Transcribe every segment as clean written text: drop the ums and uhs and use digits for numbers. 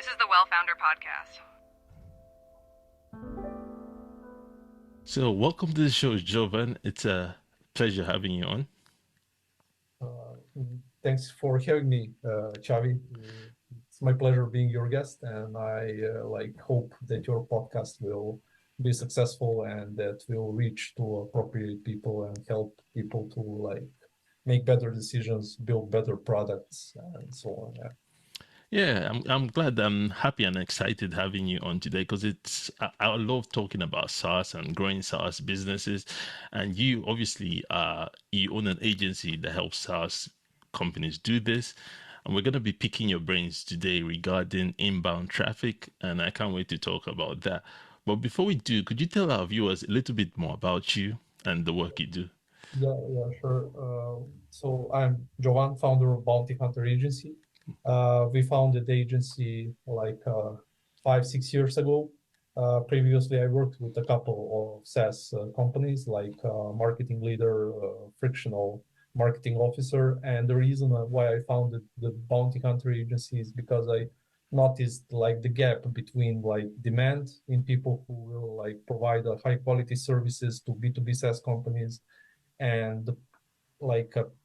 is the Well Founder Podcast. So, welcome to the show, Jovan. It's a pleasure having you on. Thanks for having me, Xavi. It's my pleasure being your guest, and I hope that your podcast will be successful and that will reach to appropriate people and help people to make better decisions, build better products, and so on. Yeah. Yeah, I'm glad. I'm happy and excited having you on today because I love talking about SaaS and growing SaaS businesses. And you obviously you own an agency that helps SaaS companies do this. And we're going to be picking your brains today regarding inbound traffic. And I can't wait to talk about that. But before we do, could you tell our viewers a little bit more about you and the work you do? Yeah, sure. So I'm Jovan, founder of Bounty Hunter Agency. We founded the agency 5-6 years ago. Previously, I worked with a couple of SaaS companies like Marketing Leader, Frictional Marketing Officer. And the reason why I founded the Bounty Hunter Agency is because I noticed the gap between demand in people who will provide high quality services to B2B SaaS companies and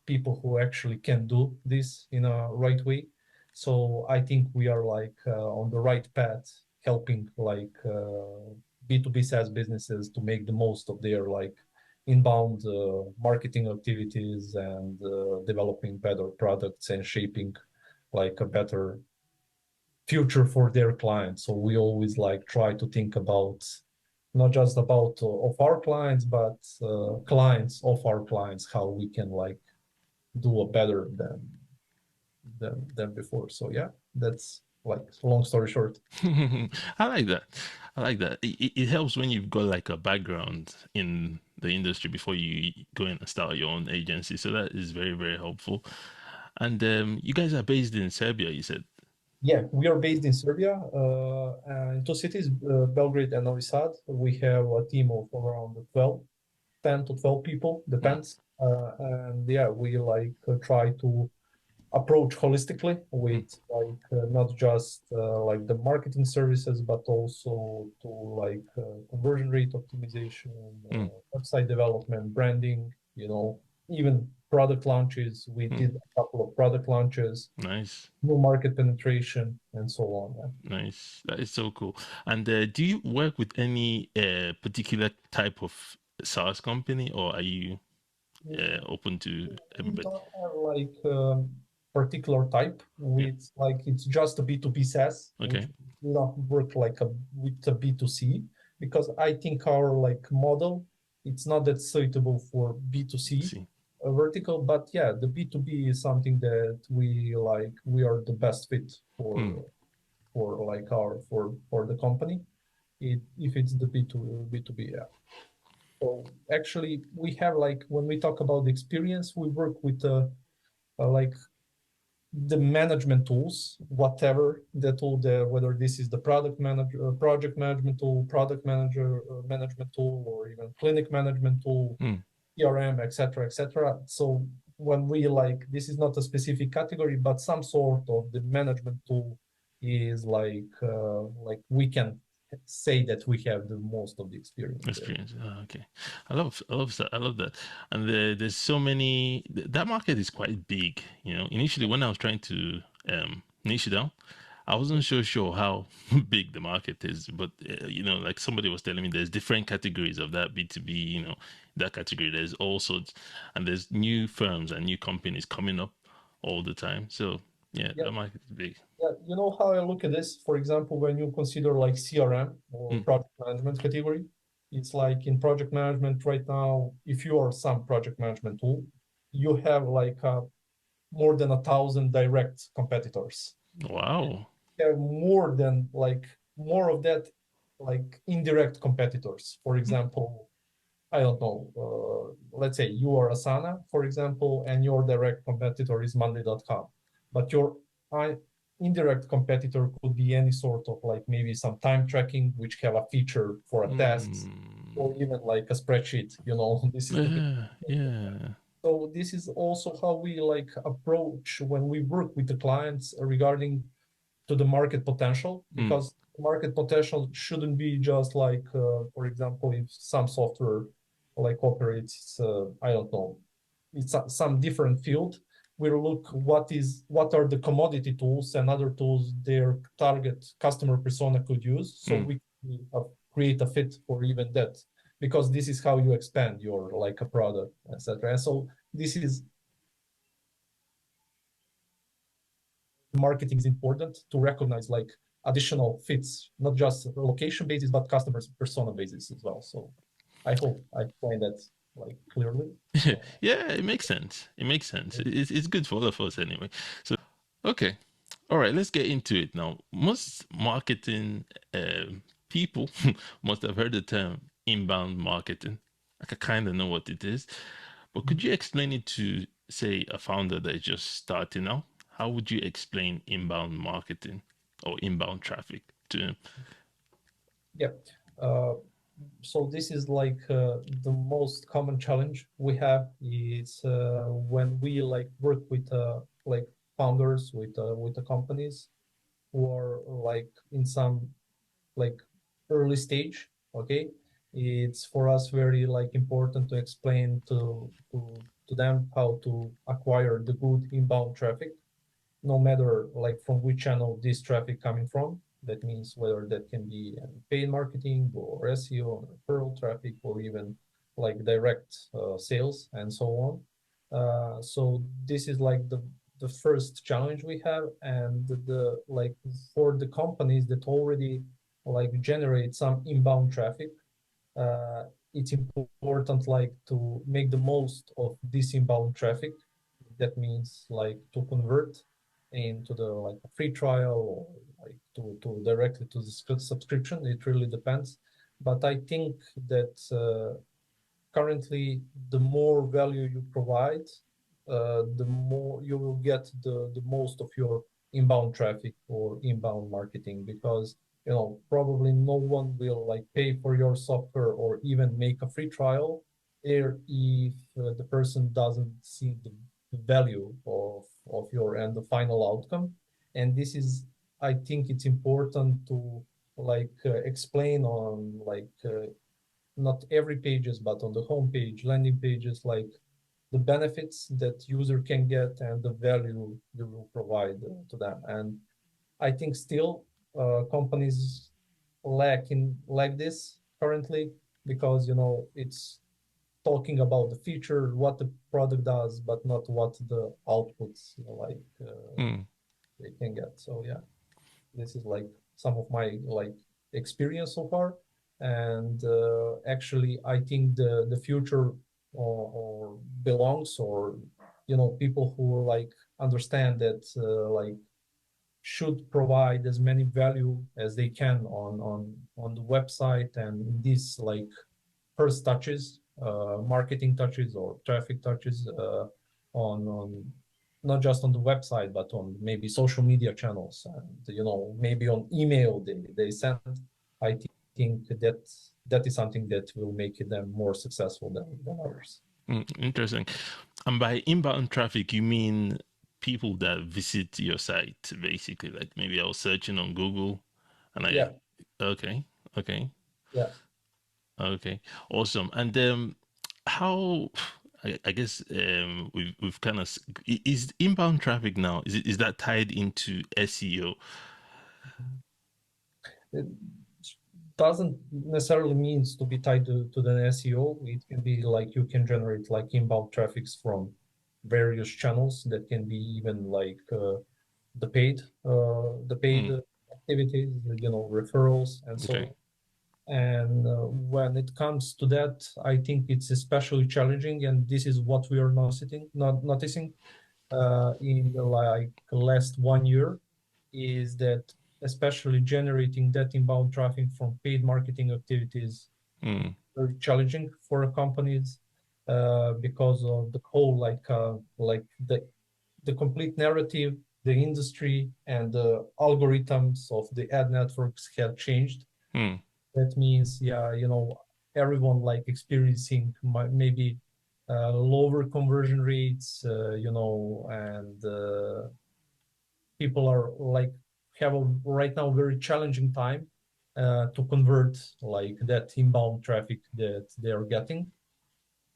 people who actually can do this in a right way. So I think we are on the right path, helping B2B SaaS businesses to make the most of their inbound marketing activities and developing better products and shaping a better future for their clients. So we always try to think about not just about of our clients, but clients of our clients, how we can do a better than before. So yeah, that's long story short. I like that. I like that. It helps when you've got like a background in the industry before you go in and start your own agency. So that is very, very helpful. And you guys are based in Serbia, you said. Yeah, we are based in Serbia, in two cities, Belgrade and Novi Sad. We have a team of around 10 to 12 people, depends. And yeah, we try to approach holistically with not just the marketing services, but also to conversion rate optimization, website development, branding, even product launches. We did a couple of product launches. Nice. New market penetration and so on. Yeah. Nice. That is so cool. And do you work with any particular type of SaaS company, or are you open to everybody? We don't have particular type. It's just a B2B SaaS. Okay. We don't work with a B2C because I think our model it's not that suitable for B2C vertical. But yeah, the B2B is something that we are the best fit for for the company. If it's the B2B, yeah. So actually, we have when we talk about the experience, we work with the management tools, whatever the tool, whether this is the product manager, project management tool, product manager management tool, or even clinic management tool, CRM, etc., etc. So when we this is not a specific category, but some sort of the management tool is we can say that we have the most of the experience. Okay, I love that. I love that. And there's so many. That market is quite big. Initially when I was trying to niche it down, I wasn't sure how big the market is. But like somebody was telling me, there's different categories of that B2B. That category. There's all sorts, and there's new firms and new companies coming up all the time. So yeah. That market is big. Yeah, you know how I look at this? For example, when you consider CRM or project management category, it's in project management right now, if you are some project management tool, you have more than 1,000 direct competitors. Wow. You have more than more of that indirect competitors. For example, I don't know, let's say you are Asana, for example, and your direct competitor is Monday.com. But your indirect competitor could be any sort of maybe some time tracking, which have a feature for a test, or even a spreadsheet. This is So this is also how we approach when we work with the clients regarding to the market potential, because market potential shouldn't be just like, for example, if some software like operates, I don't know, it's some different field. We look what are the commodity tools and other tools their target customer persona could use, so we create a fit for even that, because this is how you expand your like a product, etc. And so this is marketing is important to recognize like additional fits, not just location basis, but customers persona basis as well. So I hope I explained that like clearly. Yeah, it makes sense. It makes sense. It's good for all of us anyway. So, okay. All right, let's get into it now. Most marketing people must have heard the term inbound marketing. I kind of know what it is, but could you explain it to, say, a founder that is just starting out? How would you explain inbound marketing or inbound traffic to him? Yeah. So this is like the most common challenge we have is when we like work with like founders with the companies who are like in some like early stage. Okay, it's for us very like important to explain to them how to acquire the good inbound traffic, no matter like from which channel this traffic coming from. That means whether that can be paid marketing or SEO or referral traffic or even like direct sales and so on. So this is like the first challenge we have, and the like for the companies that already like generate some inbound traffic, uh, it's important like to make the most of this inbound traffic. That means like to convert into the like a free trial or like to directly to the subscription. It really depends, but I think that currently the more value you provide, the more you will get the most of your inbound traffic or inbound marketing, because probably no one will like pay for your software or even make a free trial there if the person doesn't see the value of your and the final outcome. And this is, I think it's important to like explain on like not every pages, but on the homepage, landing pages, like the benefits that user can get and the value you will provide to them. And I think still companies lack this currently, because it's talking about the feature, what the product does, but not what the outputs Mm, they can get. So yeah, this is like some of my like experience so far. And actually I think the future or belongs, or people who like understand that like should provide as many value as they can on the website, and these like first touches, marketing touches or traffic touches on not just on the website, but on maybe social media channels, and maybe on email they send. I think that is something that will make them more successful than others. interesting. And by inbound traffic, you mean people that visit your site, basically. Like maybe I was searching on Google and Yeah, okay, okay, yeah. okay, awesome. And how, I guess we've kind of, is inbound traffic now, is that tied into SEO? It doesn't necessarily means to be tied to the SEO. It can be like you can generate like inbound traffics from various channels that can be even like the paid Mm, activities, referrals and so okay. on. And when it comes to that, I think it's especially challenging, and this is what we are not noticing in the like last 1 year, is that especially generating that inbound traffic from paid marketing activities Mm, very challenging for companies because of the whole like the complete narrative, the industry and the algorithms of the ad networks have changed. mm, That means, yeah, everyone like experiencing maybe lower conversion rates, and people are like have right now very challenging time to convert like that inbound traffic that they are getting.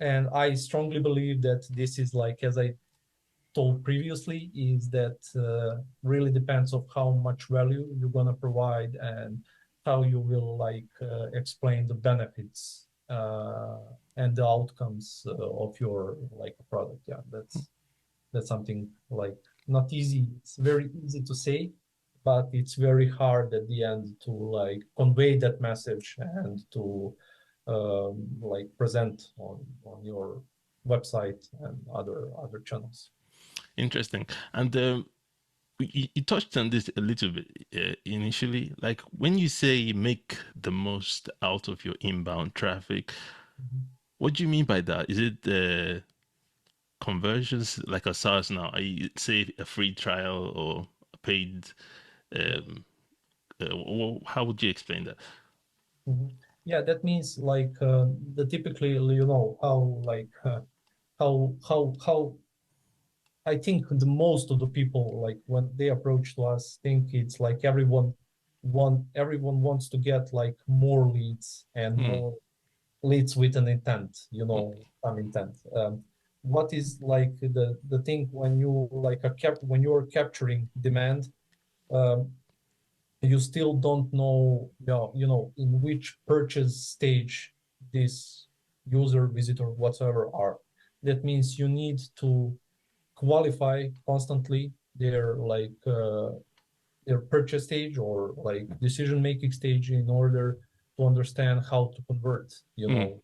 And I strongly believe that this is like, as I told previously, is that really depends of how much value you're gonna provide and how you will like explain the benefits and the outcomes of your like product. Yeah, that's something like not easy. It's very easy to say, but it's very hard at the end to like convey that message and to like present on your website and other channels. Interesting. And you touched on this a little bit initially. Like when you say make the most out of your inbound traffic, what do you mean by that? Is it conversions like a SaaS now? I say a free trial or a paid. Um, how would you explain that? Mhm. Yeah, that means like the typically how like how I think the most of the people like when they approach to us think it's like everyone wants to get like more leads and Hmm. more leads with an intent, Hmm. some intent. What is like the thing when you like when you are capturing demand, um, you still don't know, in which purchase stage this user, visitor, whatsoever are. That means you need to qualify constantly their purchase stage or like decision making stage in order to understand how to convert, Hmm.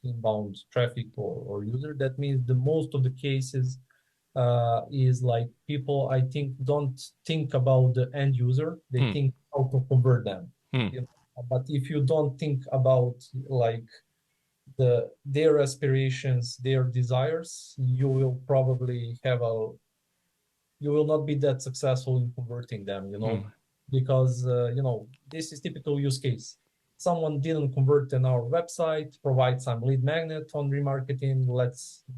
inbound traffic or user. That means the most of the cases is like people I think don't think about the end user. They Hmm. think how to convert them. Hmm. You But if you don't think about like their aspirations, their desires, you will not be that successful in converting them, Hmm. because this is typical use case. Someone didn't convert in our website, provide some lead magnet on remarketing.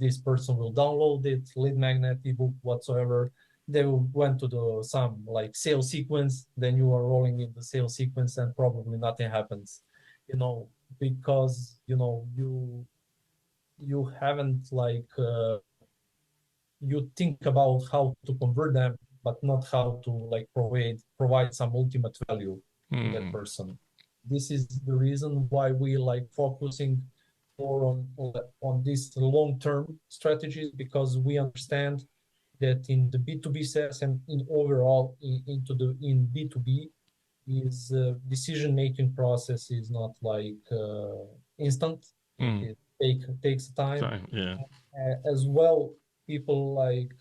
This person will download it, lead magnet, ebook, whatsoever. They will went to the some like sales sequence. Then you are rolling in the sales sequence, and probably nothing happens, you know, because you haven't like you think about how to convert them, but not how to like provide some ultimate value to that Hmm. person. This is the reason why we like focusing more on these long-term strategies, because we understand that in the B2B SaaS and in overall in B2B is decision-making process is not like instant. Hmm. Takes time Fine. Yeah. as well. People like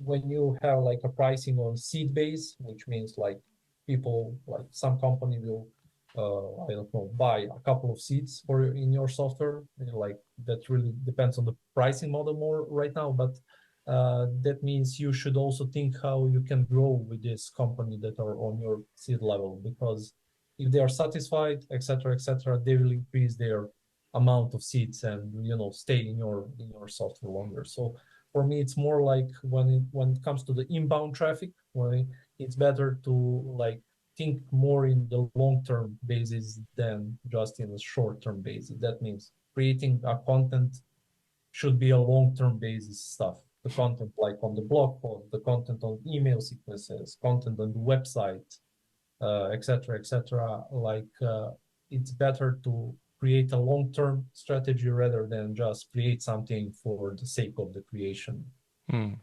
when you have like a pricing on seat base, which means like people like some company will I don't know, buy a couple of seats for in your software. Like that really depends on the pricing model more right now, but that means you should also think how you can grow with this company that are on your seat level, because if they are satisfied, etc., they will increase their amount of seats and stay in your software longer. So for me it's more like when it comes to the inbound traffic, when it's better to like think more in the long-term basis than just in a short-term basis. That means creating a content should be a long-term basis stuff. The content like on the blog post, the content on email sequences, content on the website, etc., like it's better to create a long-term strategy rather than just create something for the sake of the creation. Hmm.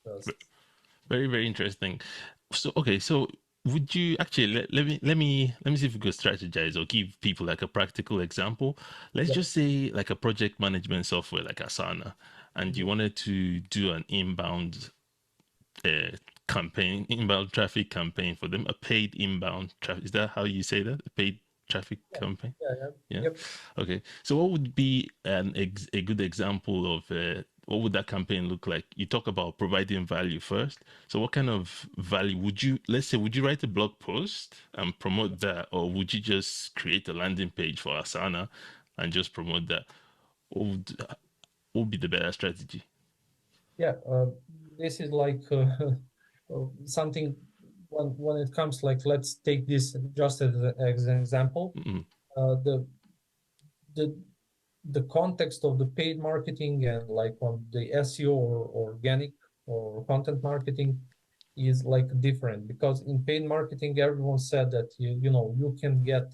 Just Very, very interesting. So, okay, so would you actually let me see if we could strategize or give people like a practical example. Let's yeah. just say like a project management software like Asana, and you Mhm. wanted to do an inbound uh, campaign, inbound traffic campaign for them, a paid inbound traffic. Is that how you say that? A paid traffic Yeah, campaign? yeah. Yeah. Yep. Okay. So, what would be a good example of what would that campaign look like? You talk about providing value first. So, what kind of value would you, let's say, would you write a blog post and promote that, or would you just create a landing page for Asana and just promote that? What would be the better strategy? Yeah. This is like something. when it comes, like, let's take this just as an example. Mm, The the the context of the paid marketing and like on the SEO or organic or content marketing is like different, because in paid marketing everyone said that you can get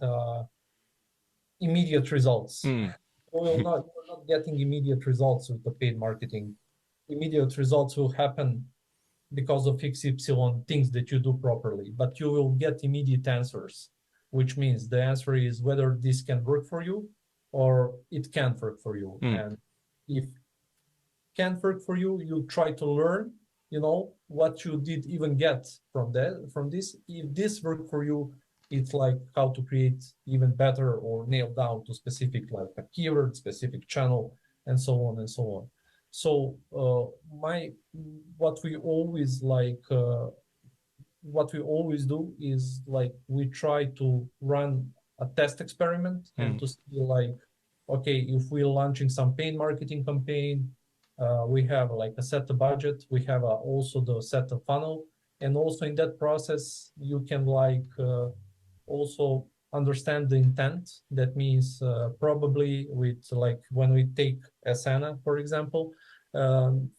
immediate results. mm, You're not getting immediate results with the paid marketing. Immediate results will happen because of XY things that you do properly, but you will get immediate answers, which means the answer is whether this can work for you or it can't work for you. mm, And if can't work for you, you try to learn, what you did even get from this. If this worked for you, it's like how to create even better or nail down to specific, like a keyword, specific channel, and so on and so on. So my what we always like what we always do is like we try to run a test experiment and mm, to see, like, okay, if we're launching some paid marketing campaign, we have like a set of budget, we have also the set of funnel, and also in that process you can like also understand the intent. That means probably with, like, when we take Asana for example, um,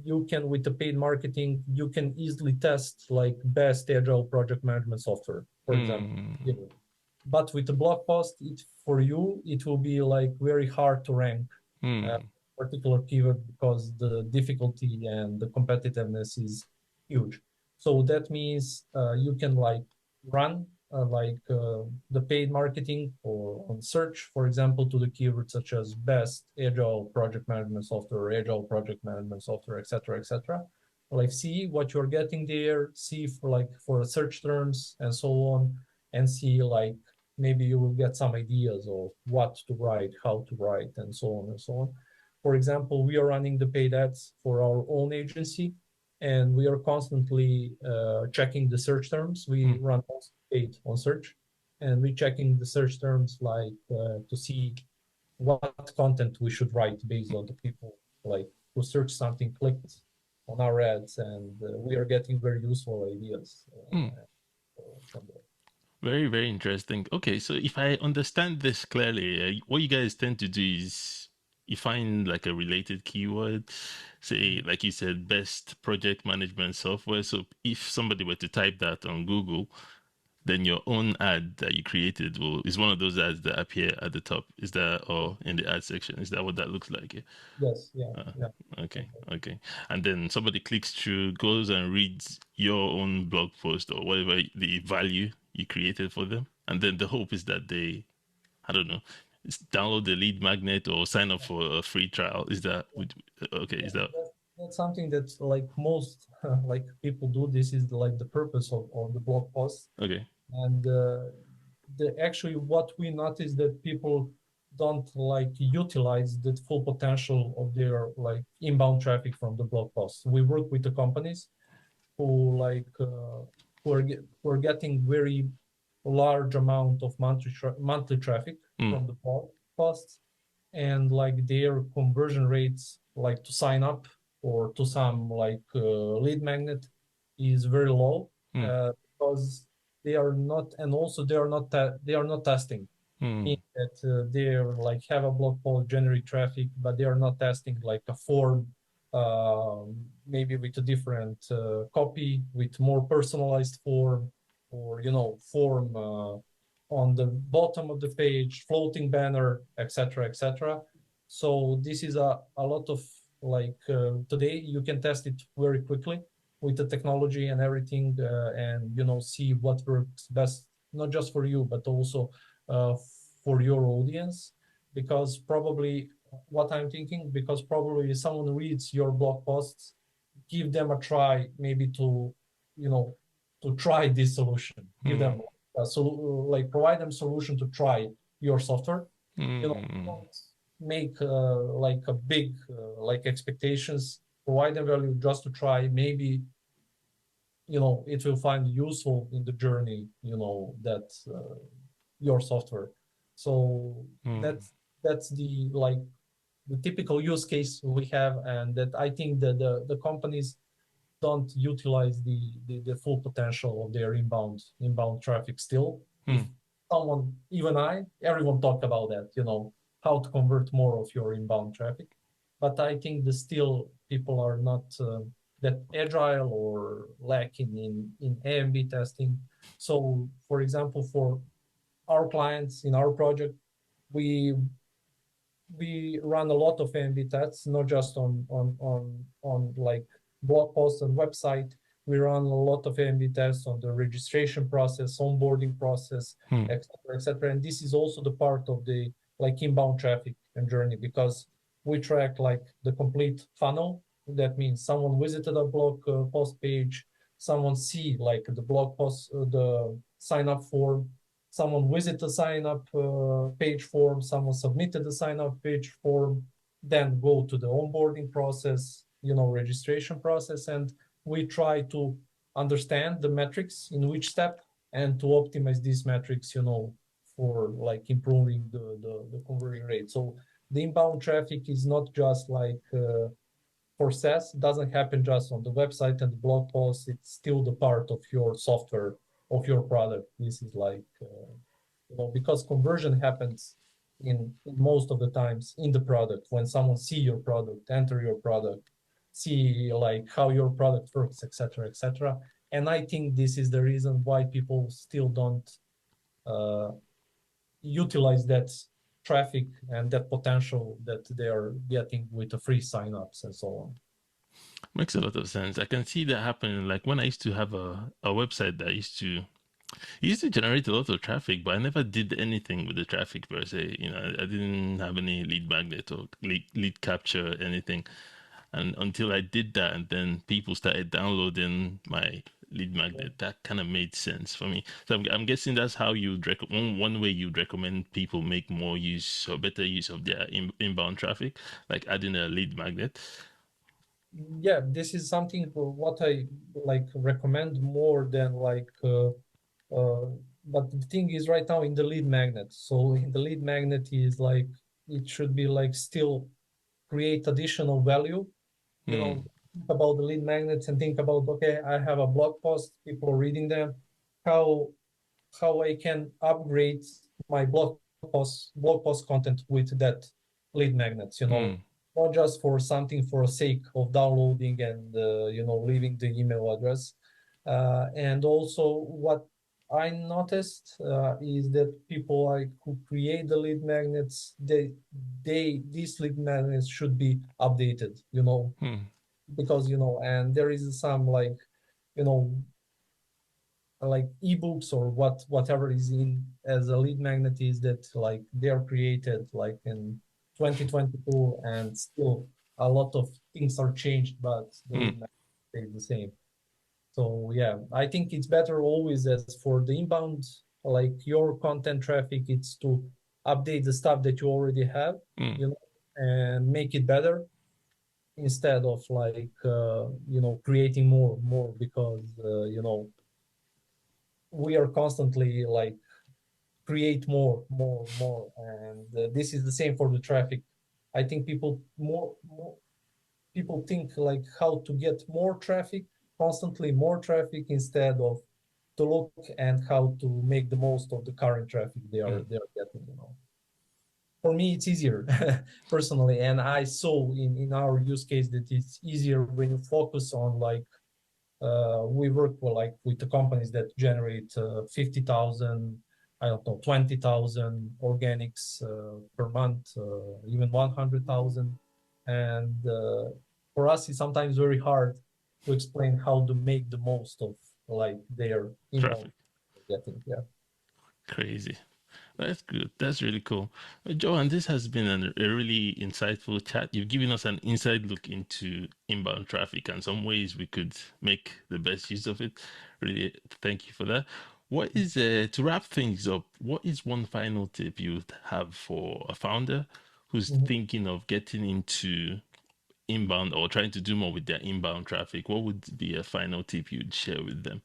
you can, with the paid marketing, you can easily test like best agile project management software, for example. mm, But with the blog post, for you it will be like very hard to rank a mm, particular keyword because the difficulty and the competitiveness is huge. So that means you can like run the paid marketing or on search, for example, to the keywords such as best agile project management software, agile project management software, etc., etc. Like, see what you're getting there, see for search terms and so on, and see, like, maybe you will get some ideas of what to write, how to write, and so on and so on. For example, we are running the paid ads for our own agency, and we are constantly checking the search terms. We mm, run also paid on search, and we're checking the search terms, like to see what content we should write based on the people, like, who search something, clicked on our ads, and we are getting very useful ideas mm. from there. Very, very interesting. Okay, so if I understand this clearly, what you guys tend to do is you find like a related keyword, say, like you said, best project management software. So if somebody were to type that on Google, then your own ad that you created is one of those ads that appear at the top. Is that, or in the ad section? Is that what that looks like? Yeah. Yes, yeah, Uh, yeah. okay, Okay. okay. And then somebody clicks through, goes and reads your own blog post or whatever the value you created for them. And then the hope is that they, I don't know, download the lead magnet or sign up for a free trial. Is that, okay, Yeah, is that, that's something that, like, most like people do. This is like the purpose of the blog post. okay? And the actually what we notice that people don't like utilize the full potential of their like inbound traffic from the blog posts. We work with the companies who like who are getting very large amount of monthly traffic Mm, from the blog posts, and like their conversion rates, like to sign up or to some like lead magnet, is very low, mm, because they are not, and also they are not testing. mm, Meaning that they're like have a blog post generate traffic, but they are not testing like a form, maybe with a different copy, with more personalized form, or form on the bottom of the page, floating banner, etc., etc. So this is a lot of, like, today you can test it very quickly with the technology and everything, and see what works best, not just for you but also uh, for your audience. Because probably, what I'm thinking, because probably someone reads your blog posts, give them a try, maybe to you know to try this solution, give mm, them like provide them solution to try your software. mm, Don't make like a big like expectations. Provide them value just to try. Maybe it will find useful in the journey, that your software. So mm, that's the, like, the typical use case we have, and that I think that the companies don't utilize the full potential of their inbound traffic still. If someone, even everyone talk about that, how to convert more of your inbound traffic. But I think that still people are not that agile or lacking in A/B testing. So, for example, for our clients in our project, we we run a lot of A/B tests, not just on like blog posts and website. We run a lot of A/B tests on the registration process, onboarding process, etc., etc. And this is also the part of the like inbound traffic and journey, because we track like the complete funnel. That means someone visited a blog post page, someone see like the blog post, the sign up form, someone visited the sign up page form, someone submitted the sign up page form, then go to the onboarding process, registration process. And we try to understand the metrics in which step and to optimize these metrics, for like improving the conversion rate. So the inbound traffic is not just like for SaaS, doesn't happen just on the website and the blog post. It's still the part of your software, of your product. This is like, because conversion happens in most of the times in the product, when someone see your product, enter your product, see like how your product works, etc., etc. And I think this is the reason why people still don't uh, utilize that traffic and that potential that they are getting with the free signups and so on. Makes a lot of sense. I can see that happening. Like when I used to have a website that used to generate a lot of traffic, but I never did anything with the traffic per se. I didn't have any lead magnet or lead capture, anything. And until I did that, and then people started downloading my lead magnet, that kind of made sense for me. So I'm guessing that's how you'd recommend, one way you'd recommend people make more use or better use of their inbound traffic, like adding a lead magnet. Yeah, this is something what I like recommend more than like uh, but the thing is right now in the lead magnet. So in the lead magnet is like it should be like still create additional value. Hmm. Think about the lead magnets and think about, okay, I have a blog post, people are reading them, how I can upgrade my blog post content with that lead magnets, Hmm. not just for something for sake of downloading and leaving the email address. And also what I noticed is that people like who create the lead magnets, these lead magnets should be updated, Hmm. because and there is some you know like ebooks or whatever is in as a lead magnet is that like they are created like in 2022, and still a lot of things are changed, but the Hmm. lead magnet stays the same. So yeah, I think it's better always as for the inbound, like your content traffic, it's to update the stuff that you already have, Hmm. and make it better, instead of like creating more, because we are constantly like create more, and this is the same for the traffic. I think more people think like how to get more traffic, constantly more traffic, instead of to look and how to make the most of the current traffic Hmm. they are getting. For me it's easier personally, and I saw in our use case that it's easier when you focus on like we work with the companies that generate 50,000, I don't know, 20,000 organics per month, even 100,000. And for us, it's sometimes very hard to explain how to make the most of like their inbound Traffic. getting. Yeah. Crazy. That's good. That's really cool. Johan, this has been a really insightful chat. You've given us an inside look into inbound traffic and some ways we could make the best use of it. Really, thank you for that. What is, to wrap things up, what is one final tip you would have for a founder who's Mhm. thinking of getting into inbound or trying to do more with their inbound traffic? What would be a final tip you'd share with them?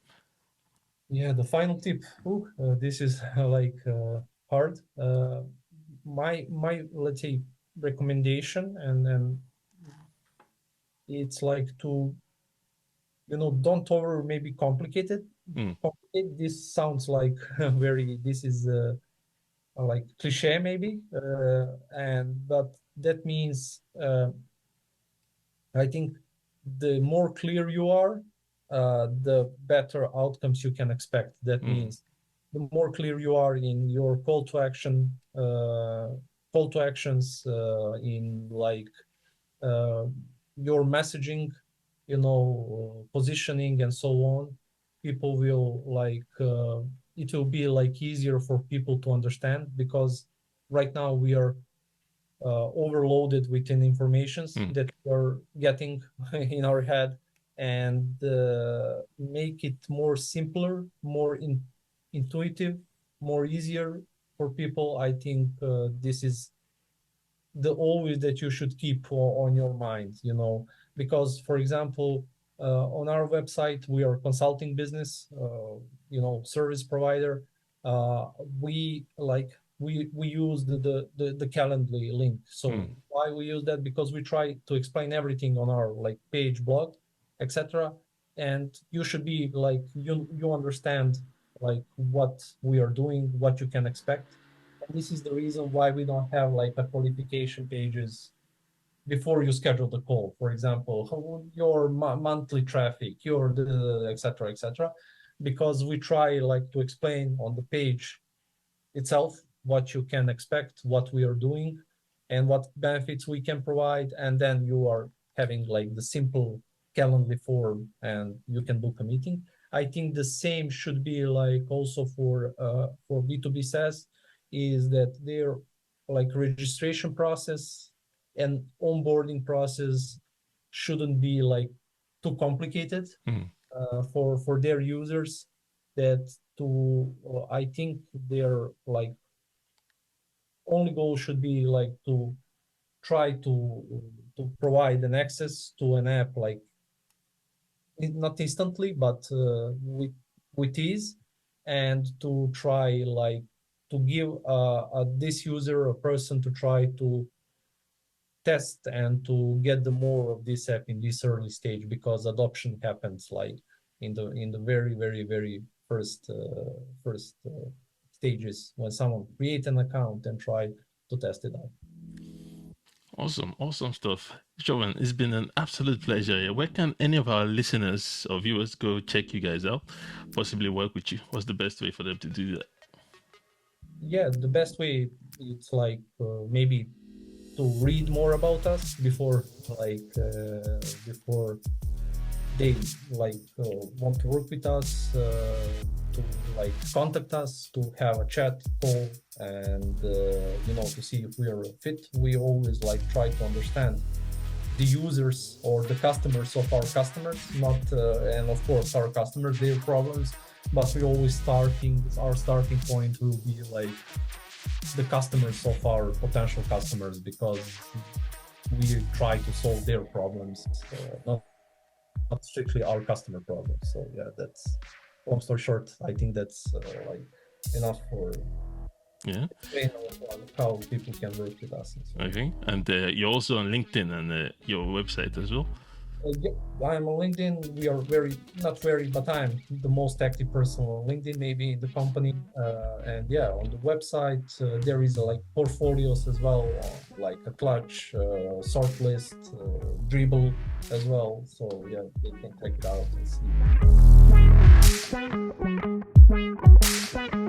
Yeah, the final tip. Ooh, this is like hard. My let's say recommendation, and then it's like to don't over maybe complicate it. This sounds like this is like cliche maybe, but that means I think the more clear you are, the better outcomes you can expect. That means the more clear you are in your call to actions, in like your messaging, positioning and so on, people will it will be like easier for people to understand, because right now we are overloaded with informations that we're getting in our head, and make it more simpler, more intuitive, more easier for people. I think this is the always that you should keep on your mind, because, for example, on our website, we are a consulting business, service provider. We use the Calendly link. So why we use that? Because we try to explain everything on our page, blog, etc. And you should be you understand what we are doing, what you can expect. And this is the reason why we don't have a qualification pages before you schedule the call. For example, your monthly traffic, your etc., etc., because we try to explain on the page itself what you can expect, what we are doing, and what benefits we can provide. And then you are having the simple Calendly form, and you can book a meeting. I think the same should be also for B2B SaaS, is that their registration process and onboarding process shouldn't be too complicated for their users. That I think their only goal should be to try to provide an access to an app not instantly, but with ease, and to try to give this user a person to try to test and to get the more of this app in this early stage, because adoption happens in the very, very, very first stages, when someone create an account and try to test it out. Awesome stuff. Jovan, it's been an absolute pleasure. Where can any of our listeners or viewers go check you guys out, possibly work with you? What's the best way for them to do that? Yeah, the best way, it's maybe to read more about us before before they want to work with us, to contact us, to have a chat call, and to see if we are a fit. We always try to understand the users or the customers of our customers, not and of course our customers, their problems, but we always our starting point will be the customers of our potential customers, because we try to solve their problems, not strictly our customer problems. So yeah, that's, long story short, I think that's enough for explain how people can work with us. Okay, and you're also on LinkedIn and your website as well. Yeah, I'm on LinkedIn. We are but I'm the most active person on LinkedIn, maybe in the company. And yeah, on the website, there is portfolios as well, like a clutch, sort list, dribble as well. So yeah, they can check it out and see.